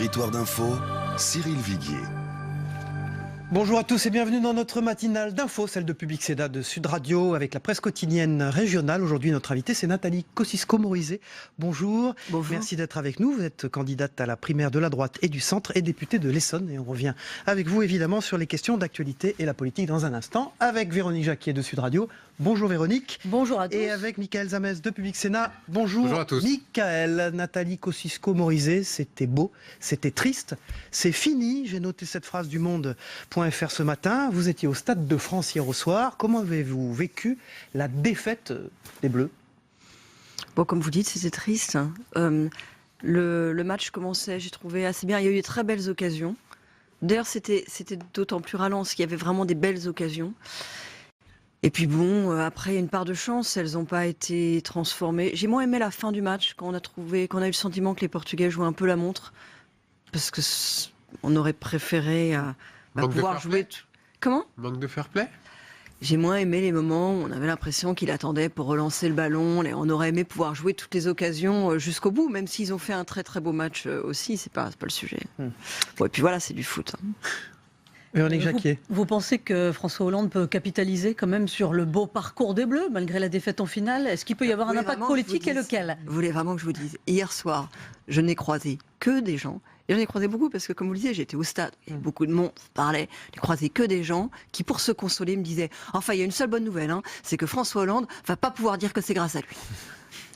Territoire d'info, Cyril Viguier. Bonjour à tous et bienvenue dans notre matinale d'info, celle de Public Sédat de Sud Radio avec la presse quotidienne régionale. Aujourd'hui, notre invitée, c'est Nathalie Kosciusko-Morizet. Bonjour. Bonjour. Merci d'être avec nous. Vous êtes candidate à la primaire de la droite et du centre et députée de l'Essonne. Et on revient avec vous évidemment sur les questions d'actualité et la politique dans un instant avec Véronique Jacquier de Sud Radio. Bonjour Véronique. Bonjour à tous. Et avec Michael Zamès de Public Sénat. Bonjour à tous. Michael. Nathalie Kosciusko-Morizet, c'était beau, c'était triste, c'est fini. J'ai noté cette phrase du Monde.fr ce matin. Vous étiez au Stade de France hier au soir. Comment avez-vous vécu la défaite des Bleus ? Bon, comme vous dites, c'était triste. Le match commençait, j'ai trouvé assez bien. Il y a eu des très belles occasions. D'ailleurs, c'était d'autant plus ralent parce qu'il y avait vraiment des belles occasions. Et puis bon, après une part de chance, elles n'ont pas été transformées. J'ai moins aimé la fin du match quand on a eu le sentiment que les Portugais jouaient un peu la montre, parce que on aurait préféré pouvoir jouer. Comment ? Manque de fair play ? J'ai moins aimé les moments où on avait l'impression qu'il attendait pour relancer le ballon. On aurait aimé pouvoir jouer toutes les occasions jusqu'au bout, même s'ils ont fait un très très beau match aussi. C'est pas le sujet. Bon, et puis voilà, c'est du foot. Véronique Jacquier. Vous pensez que François Hollande peut capitaliser quand même sur le beau parcours des Bleus, malgré la défaite en finale ? Est-ce qu'il peut y avoir un impact politique et lequel ? Vous voulez vraiment que je vous dise ? Hier soir, je n'ai croisé que des gens. Et j'en ai croisé beaucoup parce que, comme vous le disiez, j'étais au stade. Et beaucoup de monde parlait. J'ai croisé que des gens qui, pour se consoler, me disaient « Enfin, il y a une seule bonne nouvelle, c'est que François Hollande va pas pouvoir dire que c'est grâce à lui. »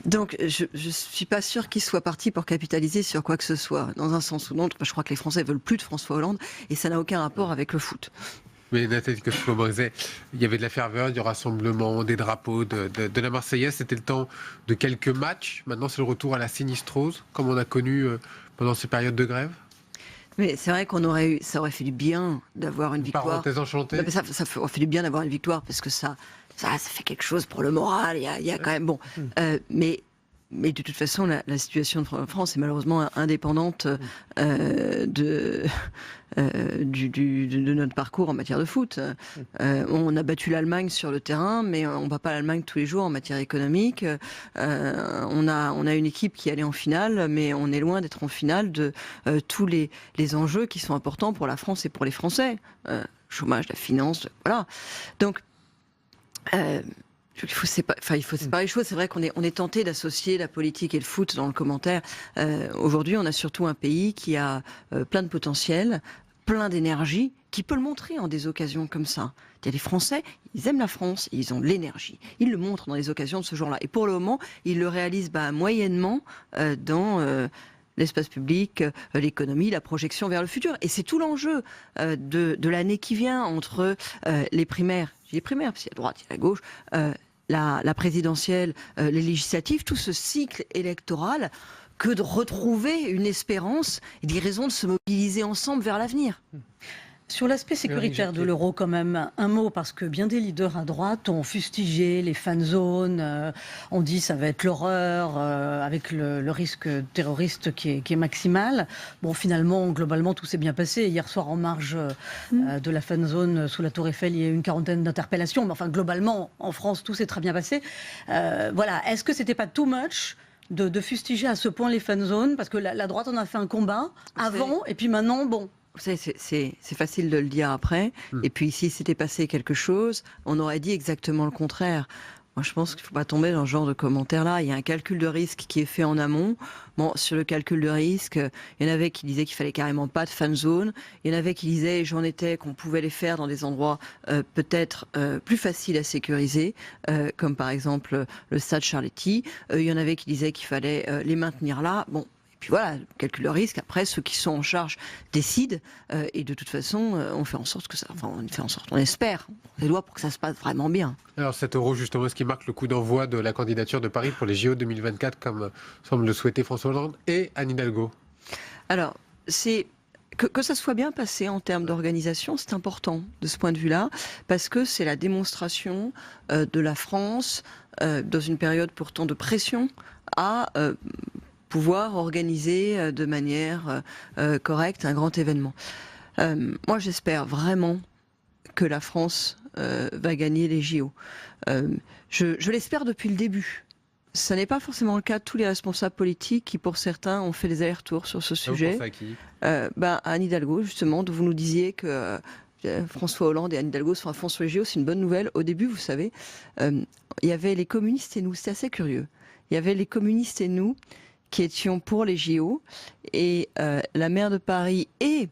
Donc, je ne suis pas sûre qu'il soit parti pour capitaliser sur quoi que ce soit. Dans un sens ou l'autre, je crois que les Français veulent plus de François Hollande et ça n'a aucun rapport avec le foot. Mais Nathalie Kosciusko-Morizet, il y avait de la ferveur, du rassemblement, des drapeaux, de la Marseillaise. C'était le temps de quelques matchs. Maintenant, c'est le retour à la sinistrose, comme on a connu pendant ces périodes de grève. Mais c'est vrai ça aurait fait du bien d'avoir une victoire. Parenthèse enchantée. Non, mais ça aurait fait du bien d'avoir une victoire parce que ça fait quelque chose pour le moral. Il y a quand même bon. Mais de toute façon, la situation de France est malheureusement indépendante de notre parcours en matière de foot. On a battu l'Allemagne sur le terrain, mais on ne bat pas l'Allemagne tous les jours en matière économique. On a une équipe qui allait en finale, mais on est loin d'être en finale de tous les enjeux qui sont importants pour la France et pour les Français. Chômage, la finance, voilà. Donc, il faut séparer les choses. C'est vrai qu'on est tenté d'associer la politique et le foot dans le commentaire. Aujourd'hui, on a surtout un pays qui a plein de potentiel, plein d'énergie, qui peut le montrer en des occasions comme ça. Il y a des Français, ils aiment la France, ils ont de l'énergie. Ils le montrent dans des occasions de ce genre-là. Et pour le moment, ils le réalisent moyennement dans l'espace public, l'économie, la projection vers le futur. Et c'est tout l'enjeu de l'année qui vient entre les primaires. Les primaires, parce qu'il y a la droite, il y a la gauche, la présidentielle, les législatives, tout ce cycle électoral, que de retrouver une espérance et des raisons de se mobiliser ensemble vers l'avenir. Sur l'aspect sécuritaire de l'euro, quand même, un mot, parce que bien des leaders à droite ont fustigé les fan zones, on dit ça va être l'horreur, avec le risque terroriste qui est maximal. Bon, finalement, globalement, tout s'est bien passé. Hier soir, en marge de la fan zone sous la Tour Eiffel, il y a eu une quarantaine d'interpellations. Mais enfin, globalement, en France, tout s'est très bien passé. Voilà. Est-ce que c'était pas too much de fustiger à ce point les fan zones ? Parce que la droite en a fait un combat avant, et puis maintenant, bon... Vous savez, c'est facile de le dire après. Et puis, si s'était passé quelque chose, on aurait dit exactement le contraire. Moi, je pense qu'il ne faut pas tomber dans ce genre de commentaires-là. Il y a un calcul de risque qui est fait en amont. Bon, sur le calcul de risque, il y en avait qui disaient qu'il fallait carrément pas de fan zone. Il y en avait qui disaient, et j'en étais, qu'on pouvait les faire dans des endroits peut-être plus faciles à sécuriser, comme par exemple le stade Charletti. Il y en avait qui disaient qu'il fallait les maintenir là. Bon. Puis voilà, calcul de risque. Après, ceux qui sont en charge décident. Et de toute façon, on fait en sorte que ça. Enfin, on espère. On les doigts pour que ça se passe vraiment bien. Alors, cet euro, justement, ce qui marque le coup d'envoi de la candidature de Paris pour les JO 2024, comme semble le souhaiter François Hollande et Anne Hidalgo. Alors, c'est. Que ça soit bien passé en termes d'organisation, c'est important de ce point de vue-là, parce que c'est la démonstration de la France, dans une période pourtant de pression, à pouvoir organiser de manière correcte un grand événement. Moi, j'espère vraiment que la France va gagner les JO. Je l'espère depuis le début. ça n'est pas forcément le cas de tous les responsables politiques qui, pour certains, ont fait des allers-retours sur ce Vous sujet. pensez à qui ? À Anne Hidalgo, justement, dont vous nous disiez que François Hollande et Anne Hidalgo sont à fond sur les JO. C'est une bonne nouvelle. Au début, vous savez, il y avait les communistes et nous. C'était assez curieux. Il y avait les communistes et nous qui étions pour les JO, et la maire de Paris et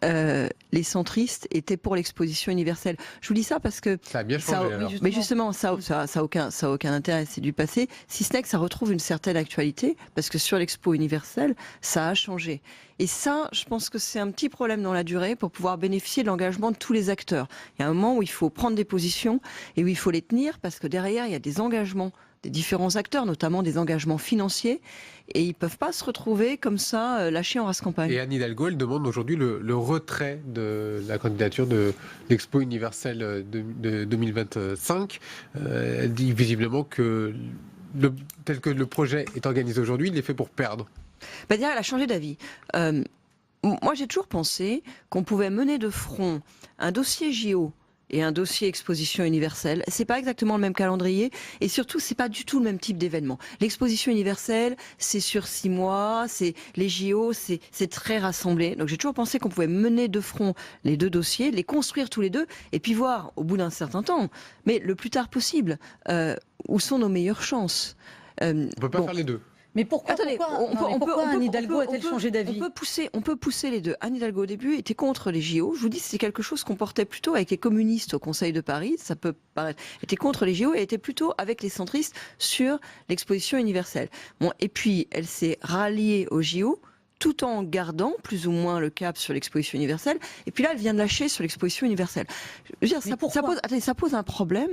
les centristes étaient pour l'exposition universelle. Je vous dis ça parce que Ça a bien changé. alors. mais justement, ça a aucun intérêt, c'est du passé. Si ce n'est que ça retrouve une certaine actualité, parce que sur l'expo universelle, ça a changé. Et ça, je pense que c'est un petit problème dans la durée pour pouvoir bénéficier de l'engagement de tous les acteurs. Il y a un moment où il faut prendre des positions et où il faut les tenir, parce que derrière, il y a des engagements des différents acteurs, notamment des engagements financiers, et ils ne peuvent pas se retrouver comme ça, lâchés en race campagne. Et Anne Hidalgo, elle demande aujourd'hui le retrait de la candidature de l'Expo universelle de 2025. Elle dit visiblement que tel que le projet est organisé aujourd'hui, il est fait pour perdre. Elle a changé d'avis. Moi, j'ai toujours pensé qu'on pouvait mener de front un dossier JO et un dossier exposition universelle. C'est pas exactement le même calendrier, et surtout c'est pas du tout le même type d'événement. L'exposition universelle, c'est sur 6 mois, les JO, c'est très rassemblé. Donc j'ai toujours pensé qu'on pouvait mener de front les deux dossiers, les construire tous les deux, et puis voir au bout d'un certain temps, mais le plus tard possible, où sont nos meilleures chances. On peut pas faire les deux. Mais pourquoi, Attendez, pourquoi Anne Hidalgo a-t-elle changé d'avis? On peut pousser les deux. Anne Hidalgo, au début, était contre les JO. Je vous dis, c'est quelque chose qu'on portait plutôt avec les communistes au Conseil de Paris. Ça peut paraître. Était contre les JO et était plutôt avec les centristes sur l'exposition universelle. Bon, et puis, elle s'est ralliée aux JO, tout en gardant plus ou moins le cap sur l'exposition universelle. Et puis là, elle vient de lâcher sur l'exposition universelle. Je veux dire, ça pose un problème,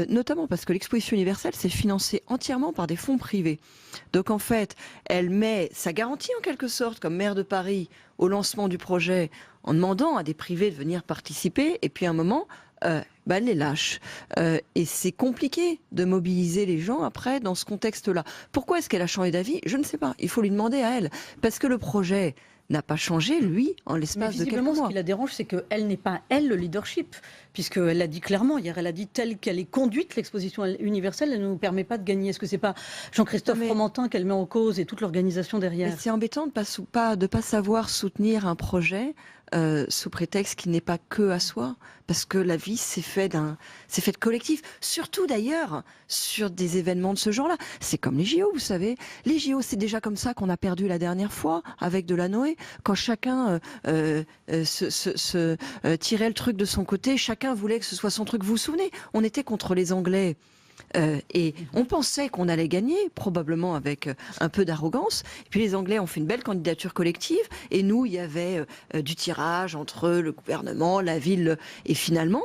notamment parce que l'exposition universelle, c'est financé entièrement par des fonds privés. Donc en fait, elle met sa garantie en quelque sorte, comme maire de Paris, au lancement du projet, en demandant à des privés de venir participer. Et puis à un moment, elle les lâche. Et c'est compliqué de mobiliser les gens après dans ce contexte-là. Pourquoi est-ce qu'elle a changé d'avis? Je ne sais pas. Il faut lui demander à elle. Parce que le projet n'a pas changé, lui, en l'espace de quelques mois. Ce qui la dérange, c'est qu'elle n'est pas, elle, le leadership. Puisqu'elle l'a dit clairement, hier, elle a dit telle qu'elle est conduite, l'exposition universelle, elle ne nous permet pas de gagner. Est-ce que c'est pas Jean-Christophe Fromentin qu'elle met en cause et toute l'organisation derrière? C'est embêtant de ne pas savoir soutenir un projet sous prétexte qu'il n'est pas que à soi, parce que la vie c'est fait de collectif, surtout d'ailleurs sur des événements de ce genre-là. C'est comme les JO, vous savez. Les JO, c'est déjà comme ça qu'on a perdu la dernière fois avec Delanoë, quand chacun tirait le truc de son côté, chacun voulait que ce soit son truc. Vous vous souvenez, on était contre les Anglais. Et on pensait qu'on allait gagner, probablement avec un peu d'arrogance. Et puis les Anglais ont fait une belle candidature collective. Et nous, il y avait du tirage entre le gouvernement, la ville. Et finalement,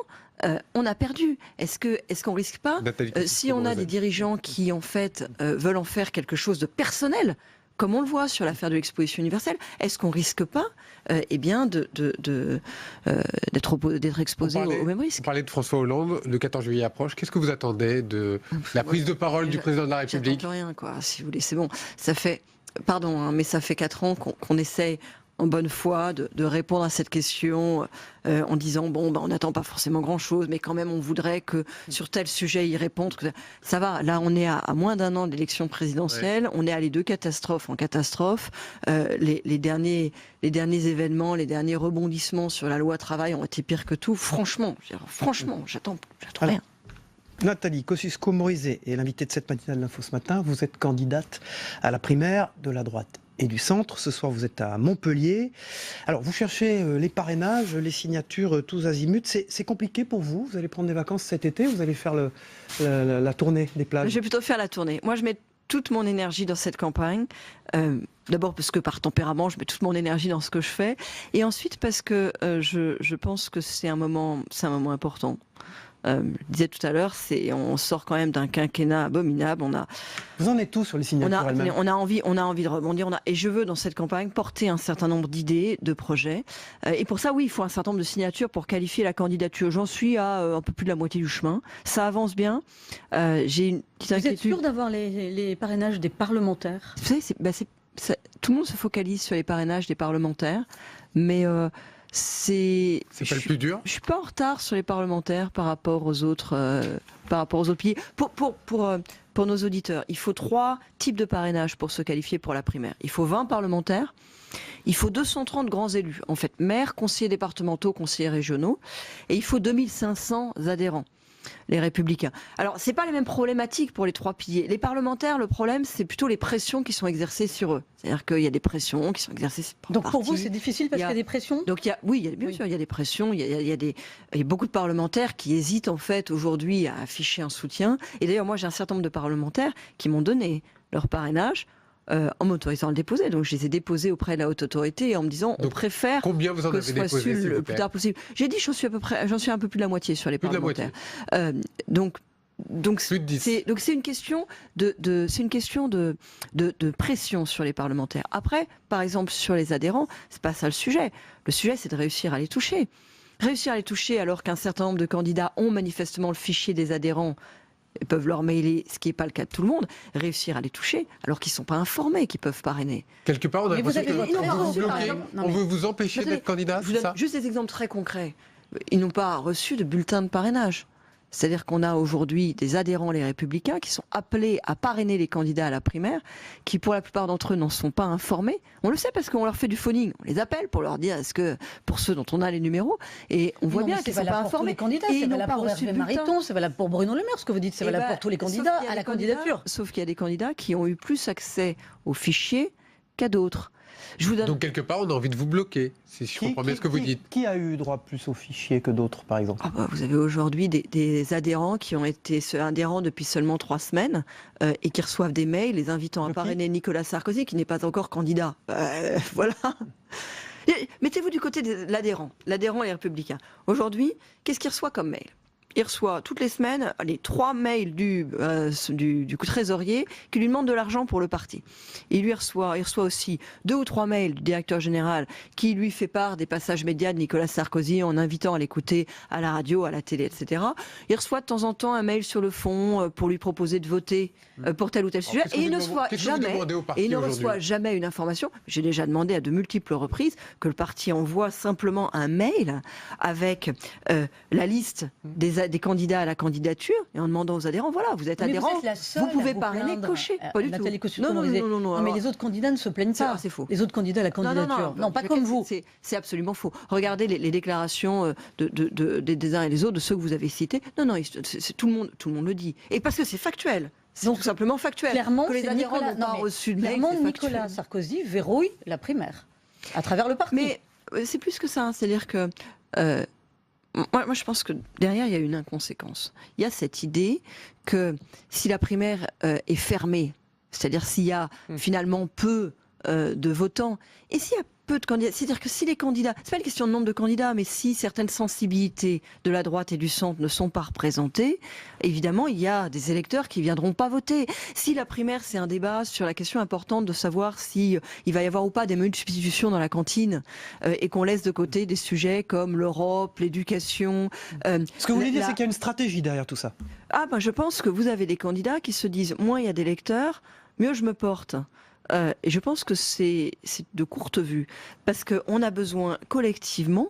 on a perdu. Est-ce qu'on risque pas, si on a des dirigeants qui, en fait, veulent en faire quelque chose de personnel, comme on le voit sur l'affaire de l'exposition universelle, est-ce qu'on risque pas d'être exposé au même risque? On parlait de François Hollande, le 14 juillet approche. Qu'est-ce que vous attendez de la prise de parole du président de la République? J'attends rien, quoi, si vous voulez. C'est bon. Ça fait, mais ça fait 4 ans qu'on essaye en bonne foi de répondre à cette question en disant on n'attend pas forcément grand-chose, mais quand même on voudrait que sur tel sujet y répondre. Ça va, là on est à moins d'un an de l'élection présidentielle, on est à les deux catastrophes en catastrophe. Les derniers événements, les derniers rebondissements sur la loi travail ont été pires que tout. Franchement, j'attends rien. Nathalie Kosciusko-Morizet est l'invitée de cette matinale de l'Info ce matin. Vous êtes candidate à la primaire de la droite et du centre. Ce soir, vous êtes à Montpellier. Alors, vous cherchez les parrainages, les signatures tous azimuts. C'est compliqué pour vous? Vous allez prendre des vacances cet été? Vous allez faire la tournée des plages? Je vais plutôt faire la tournée. Moi, je mets toute mon énergie dans cette campagne. D'abord parce que par tempérament, je mets toute mon énergie dans ce que je fais. Et ensuite parce que je pense que c'est un moment important. Je disais tout à l'heure, on sort quand même d'un quinquennat abominable. Vous en êtes tous sur les signatures elles-mêmes? On a envie de rebondir. Et je veux, dans cette campagne, porter un certain nombre d'idées, de projets. Et pour ça, oui, il faut un certain nombre de signatures pour qualifier la candidature. J'en suis à un peu plus de la moitié du chemin. Ça avance bien. J'ai une petite inquiétude. Vous êtes sûr d'avoir les parrainages des parlementaires? Vous savez, tout le monde se focalise sur les parrainages des parlementaires, mais c'est pas le plus dur. Je suis pas en retard sur les parlementaires par rapport aux autres pays. pour nos auditeurs, il faut 3 types de parrainage pour se qualifier pour la primaire. Il faut 20 parlementaires, il faut 230 grands élus, en fait, maires, conseillers départementaux, conseillers régionaux, et il faut 2500 adhérents. Les Républicains. Alors, c'est pas les mêmes problématiques pour les 3 piliers. Les parlementaires, le problème, c'est plutôt les pressions qui sont exercées sur eux. C'est-à-dire qu'il y a des pressions qui sont exercées par Donc, pour parti. vous, c'est difficile parce qu'il y a des pressions? Donc, bien sûr, il y a des pressions. Il y a beaucoup de parlementaires qui hésitent, en fait, aujourd'hui, à afficher un soutien. Et d'ailleurs, moi, j'ai un certain nombre de parlementaires qui m'ont donné leur parrainage en m'autorisant à le déposer. Donc, je les ai déposés auprès de la haute autorité en me disant, on préfère combien vous en que avez ce soit déposé, su s'il vous le plaît? plus tard possible. J'ai dit, j'en suis un peu plus de la moitié sur les Plus de la parlementaires. Donc Plus de 10. c'est une question de pression sur les parlementaires. Après, par exemple, sur les adhérents, c'est pas ça le sujet. Le sujet, c'est de réussir à les toucher. Réussir à les toucher alors qu'un certain nombre de candidats ont manifestement le fichier des adhérents et peuvent leur mailer, ce qui n'est pas le cas de tout le monde, réussir à les toucher alors qu'ils ne sont pas informés qu'ils peuvent parrainer. Quelque part, on a Mais vous l'impression avez que votre on veut vous par bloquer, exemple. Non, on mais- veut vous empêcher Attendez, d'être candidat, je vous c'est donne ça? juste des exemples très concrets. Ils n'ont pas reçu de bulletin de parrainage. C'est-à-dire qu'on a aujourd'hui des adhérents, les Républicains, qui sont appelés à parrainer les candidats à la primaire, qui pour la plupart d'entre eux n'en sont pas informés. On le sait parce qu'on leur fait du phoning. On les appelle pour leur dire, est-ce que, pour ceux dont on a les numéros, et on voit Non, bien mais qu'ils c'est ne sont pas valable pour tous les informés. candidats, Et c'est ils n'ont valable pas pour reçu de Hervé bulletin. Mariton, c'est valable pour Bruno Le Maire, ce que vous dites, c'est Eh valable ben, pour tous les sauf qu'il candidats y a à la des candidats- candidature. Sauf qu'il y a des candidats qui ont eu plus accès aux fichiers qu'à d'autres. Je vous donne... Donc quelque part, on a envie de vous bloquer, si je comprends bien ce que vous dites. Qui a eu droit plus aux fichiers que d'autres, par exemple? Ah bah, vous avez aujourd'hui des adhérents qui ont été adhérents depuis seulement 3 semaines et qui reçoivent des mails les invitant à Ok. parrainer Nicolas Sarkozy, qui n'est pas encore candidat. Voilà. Et mettez-vous du côté de l'adhérent et républicain. Aujourd'hui, qu'est-ce qu'il reçoit comme mail? Il reçoit toutes les semaines les 3 mails du trésorier qui lui demande de l'argent pour le parti. Il reçoit aussi 2 ou 3 mails du directeur général qui lui fait part des passages médias de Nicolas Sarkozy en invitant à l'écouter à la radio, à la télé, etc. Il reçoit de temps en temps un mail sur le fond pour lui proposer de voter pour tel ou tel sujet. qu'est-ce que Et il vous ne reçoit qu'est-ce que vous jamais, demandez au parti et il ne aujourd'hui? reçoit jamais une information. J'ai déjà demandé à de multiples reprises que le parti envoie simplement un mail avec la liste des candidats à la candidature et en demandant aux adhérents, voilà, vous êtes Mais adhérent, vous êtes la seule vous pouvez à vous parrainer, plaindre, cocher. Pas du tout. Nathalie Kosciusko-Morizet. Non, mais alors- les autres candidats ne se plaignent Ça, pas. c'est faux. Les autres candidats à la candidature. Non, pas comme vous. C'est absolument faux. Regardez les déclarations des uns et des autres, de ceux que vous avez cités. Non, tout le monde le dit. Et parce que c'est factuel. C'est Donc, tout simplement factuel. Clairement, que les c'est adhérents Nicolas, n'ont pas non, mais reçu de mail, clairement, c'est factuel. Nicolas Sarkozy verrouille la primaire à travers le parti. Mais c'est plus que ça. C'est-à-dire que moi, je pense que derrière, il y a une inconséquence. Il y a cette idée que si la primaire est fermée, c'est-à-dire s'il y a finalement peu de votants, et s'il y a peu de candidats, c'est-à-dire que si les candidats, c'est pas une question de nombre de candidats, mais si certaines sensibilités de la droite et du centre ne sont pas représentées, évidemment, il y a des électeurs qui viendront pas voter. Si la primaire, c'est un débat sur la question importante de savoir si il va y avoir ou pas des menus de substitution dans la cantine, et qu'on laisse de côté des sujets comme l'Europe, l'éducation. Ce que vous voulez dire, c'est qu'il y a une stratégie derrière tout ça. Ah ben, je pense que vous avez des candidats qui se disent, moins il y a d'électeurs, mieux je me porte. Et je pense que c'est de courte vue, parce qu'on a besoin collectivement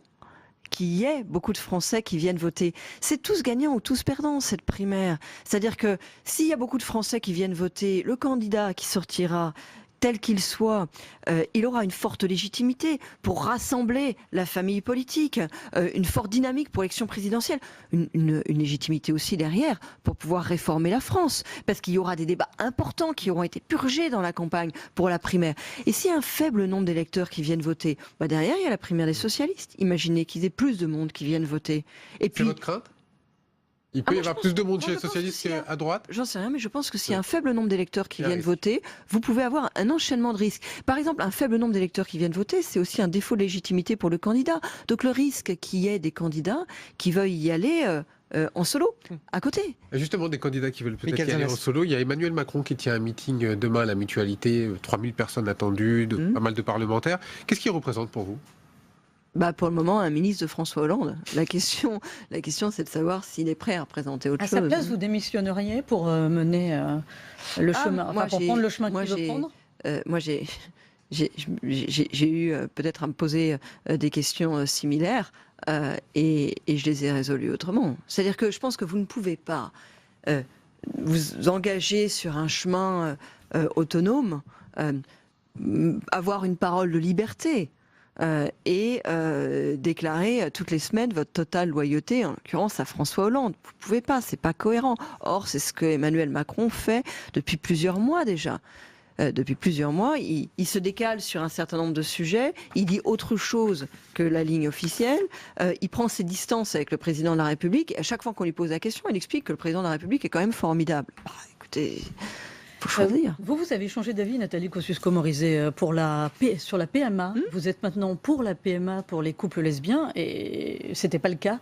qu'il y ait beaucoup de Français qui viennent voter. C'est tous gagnants ou tous perdants, cette primaire. C'est-à-dire que s'il y a beaucoup de Français qui viennent voter, le candidat qui sortira, tel qu'il soit, il aura une forte légitimité pour rassembler la famille politique, une forte dynamique pour l'élection présidentielle, une légitimité aussi derrière pour pouvoir réformer la France, parce qu'il y aura des débats importants qui auront été purgés dans la campagne pour la primaire. Et s'il y a un faible nombre d'électeurs qui viennent voter, bah derrière il y a la primaire des socialistes. Imaginez qu'ils aient plus de monde qui viennent voter. Et C'est puis, votre crainte? Il peut y moi, je avoir pense- plus de monde moi, chez je les pense que socialistes s'il y a- qu'à droite? j'en sais rien, mais je pense que s'il y a un faible nombre d'électeurs qui Il y a un viennent risque. voter, vous pouvez avoir un enchaînement de risques. Par exemple, un faible nombre d'électeurs qui viennent voter, c'est aussi un défaut de légitimité pour le candidat. Donc le risque qu'il y ait des candidats qui veuillent y aller en solo, à côté. Et justement, des candidats qui veulent peut-être Michael y aller en Zalès. solo. Il y a Emmanuel Macron qui tient un meeting demain à la Mutualité, 3000 personnes attendues, pas mal de parlementaires. Qu'est-ce qu'il représente pour vous? Bah pour le moment, un ministre de François Hollande. La question c'est de savoir s'il est prêt à représenter autre À chose. sa place, vous démissionneriez pour mener le chemin, moi, pour j'ai- prendre le chemin moi, qu'il veut j'ai- prendre? Moi, j'ai eu peut-être à me poser des questions similaires et je les ai résolues autrement. C'est-à-dire que je pense que vous ne pouvez pas vous engager sur un chemin autonome, avoir une parole de liberté. Et déclarer toutes les semaines votre totale loyauté, en l'occurrence à François Hollande. Vous ne pouvez pas, c'est pas cohérent. Or, c'est ce que Emmanuel Macron fait depuis plusieurs mois déjà. Depuis plusieurs mois, il se décale sur un certain nombre de sujets, il dit autre chose que la ligne officielle, il prend ses distances avec le président de la République, et à chaque fois qu'on lui pose la question, il explique que le président de la République est quand même formidable. Bah, écoutez... Faut choisir. Vous avez changé d'avis, Nathalie Kosciusko-Morizet, sur la PMA. Vous êtes maintenant pour la PMA pour les couples lesbiens, et c'était pas le cas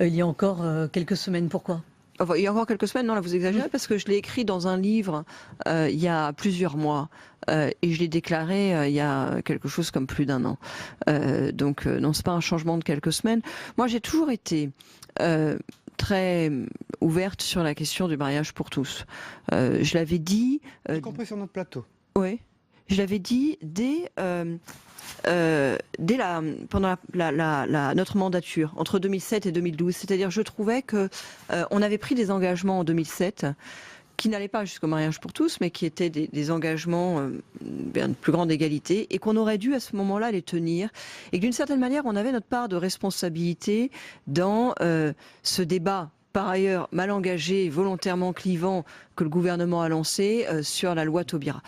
il y a encore quelques semaines. Pourquoi ? Enfin, il y a encore quelques semaines, non, là vous exagérez, parce que je l'ai écrit dans un livre il y a plusieurs mois, et je l'ai déclaré il y a quelque chose comme plus d'un an. Donc non, c'est pas un changement de quelques semaines. Moi, j'ai toujours été très ouverte sur la question du mariage pour tous. Je l'avais dit... y compris sur notre plateau. Oui, je l'avais dit pendant notre mandature, entre 2007 et 2012. C'est-à-dire, je trouvais que on avait pris des engagements en 2007 qui n'allaient pas jusqu'au mariage pour tous, mais qui étaient des engagements vers une plus grande égalité, et qu'on aurait dû à ce moment-là les tenir, et que d'une certaine manière, on avait notre part de responsabilité dans ce débat, par ailleurs mal engagé, volontairement clivant, que le gouvernement a lancé sur la loi Taubira.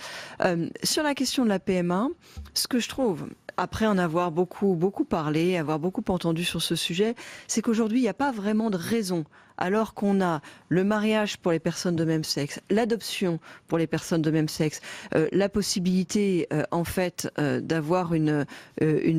Sur la question de la PMA, ce que je trouve, après en avoir beaucoup parlé, avoir beaucoup entendu sur ce sujet, c'est qu'aujourd'hui, il n'y a pas vraiment de raison, alors qu'on a le mariage pour les personnes de même sexe, l'adoption pour les personnes de même sexe, la possibilité en fait d'avoir une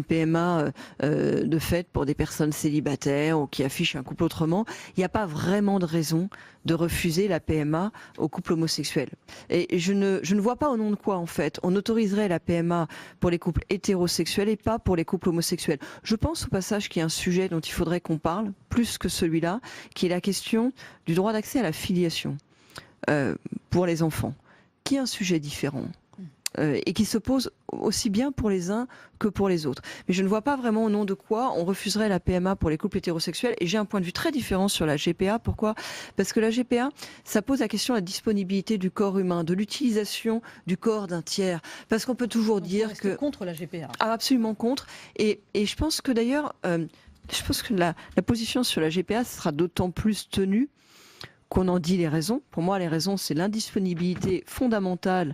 PMA de fait pour des personnes célibataires ou qui affichent un couple autrement, il n'y a pas vraiment de raison de refuser la PMA aux couples homosexuels. Et je ne vois pas au nom de quoi, en fait, on autoriserait la PMA pour les couples hétérosexuels et pas pour les couples homosexuels. Je pense au passage qu'il y a un sujet dont il faudrait qu'on parle, plus que celui-là, qui est la question du droit d'accès à la filiation pour les enfants, qui est un sujet différent. Et qui se pose aussi bien pour les uns que pour les autres. Mais je ne vois pas vraiment au nom de quoi on refuserait la PMA pour les couples hétérosexuels, et j'ai un point de vue très différent sur la GPA. Pourquoi ? Parce que la GPA, ça pose la question de la disponibilité du corps humain, de l'utilisation du corps d'un tiers. Parce qu'on peut toujours dire que... contre la GPA. Ah, absolument contre. Et je pense que d'ailleurs, je pense que la position sur la GPA sera d'autant plus tenue qu'on en dit les raisons. Pour moi, les raisons, c'est l'indisponibilité fondamentale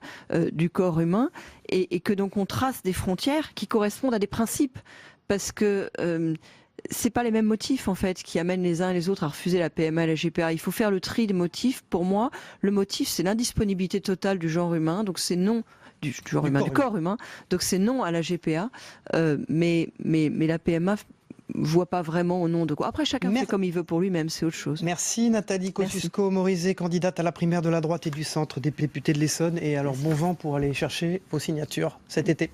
du corps humain, et que donc on trace des frontières qui correspondent à des principes, parce que c'est pas les mêmes motifs en fait qui amènent les uns et les autres à refuser la PMA et la GPA. Il faut faire le tri des motifs. Pour moi, le motif, c'est l'indisponibilité totale du genre humain, donc c'est non du corps humain, donc c'est non à la GPA, mais la PMA, je vois pas vraiment au nom de quoi. Après, chacun fait comme il veut pour lui-même, c'est autre chose. Merci Nathalie Kosciusko-Morizet, candidate à la primaire de la droite et du centre des députés de l'Essonne. Et alors, bon vent pour aller chercher vos signatures cet été.